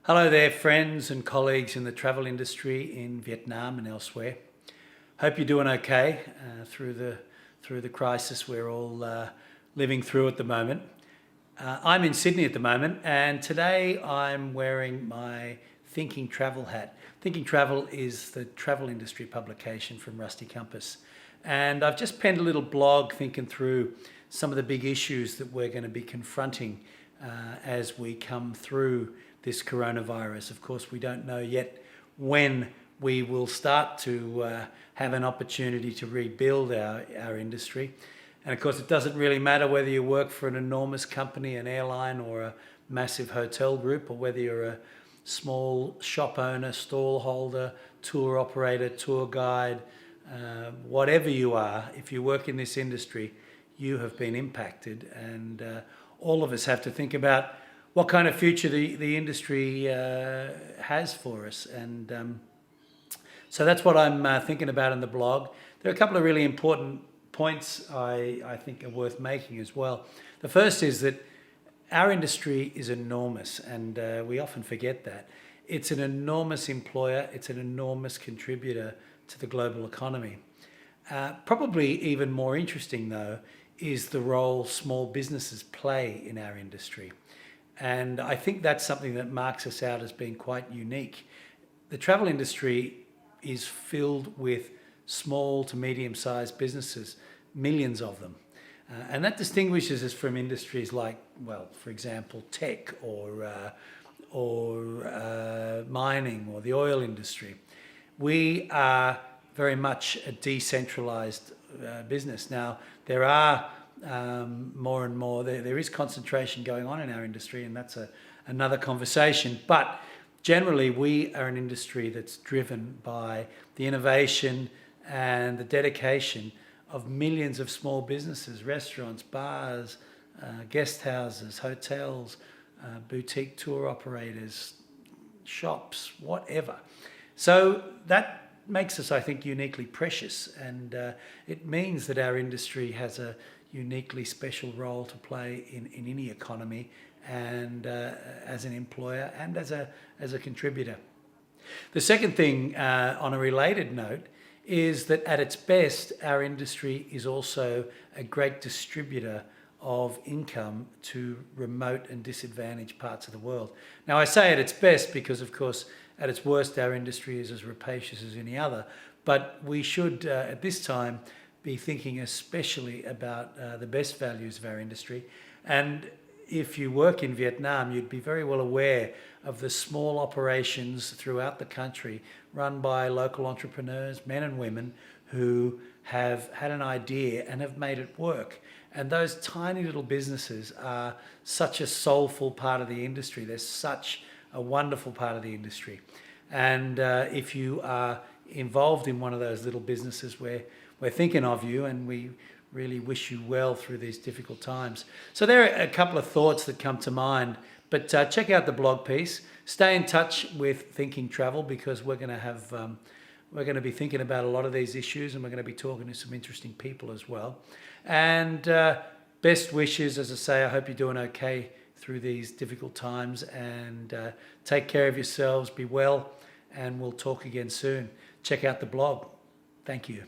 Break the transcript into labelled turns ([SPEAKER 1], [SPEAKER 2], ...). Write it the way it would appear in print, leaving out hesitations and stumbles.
[SPEAKER 1] Hello there, friends and colleagues in the travel industry in Vietnam and elsewhere. Hope you're doing okay through the crisis we're all living through at the moment. I'm in Sydney at the moment, and today I'm wearing my Thinking Travel hat. Thinking Travel is the travel industry publication from Rusty Compass, and I've just penned a little blog thinking through some of the big issues that we're going to be confronting as we come through this coronavirus. Of course, we don't know yet when we will start to have an opportunity to rebuild our industry. And of course, it doesn't really matter whether you work for an enormous company, an airline, or a massive hotel group, or whether you're a small shop owner, stall holder, tour operator, tour guide, whatever you are. If you work in this industry, you have been impacted, and all of us have to think about what kind of future the industry has for us. And so that's what I'm thinking about in the blog. There are a couple of really important points I think are worth making as well. The first is that our industry is enormous, and we often forget that. It's an enormous employer, it's an enormous contributor to the global economy. Probably even more interesting, though, is the role small businesses play in our industry. And I think that's something that marks us out as being quite unique. The travel industry is filled with small to medium-sized businesses, millions of them. And that distinguishes us from industries like, well, for example, tech or mining or the oil industry. We are very much a decentralized business. Now, there are more and more, there is concentration going on in our industry, and that's another conversation. But generally, we are an industry that's driven by the innovation and the dedication of millions of small businesses, restaurants, bars, guest houses, hotels, boutique tour operators, shops, whatever. So that makes us, I think, uniquely precious, and it means that our industry has a uniquely special role to play in any economy, and as an employer and as a contributor. The second thing, on a related note, is that at its best, our industry is also a great distributor of income to remote and disadvantaged parts of the world. Now, I say at its best because, of course, at its worst, our industry is as rapacious as any other. But we should, at this time, be thinking especially about the best values of our industry. And if you work in Vietnam, you'd be very well aware of the small operations throughout the country run by local entrepreneurs, men and women, who have had an idea and have made it work. And those tiny little businesses are such a soulful part of the industry. They're such a wonderful part of the industry. And if you are involved in one of those little businesses, we're thinking of you, and we really wish you well through these difficult times. So there are a couple of thoughts that come to mind, but check out the blog piece. Stay in touch with Thinking Travel, because we're going to be thinking about a lot of these issues, and we're going to be talking to some interesting people as well. And best wishes, as I say. I hope you're doing okay through these difficult times, and take care of yourselves, be well, and we'll talk again soon. Check out the blog. Thank you.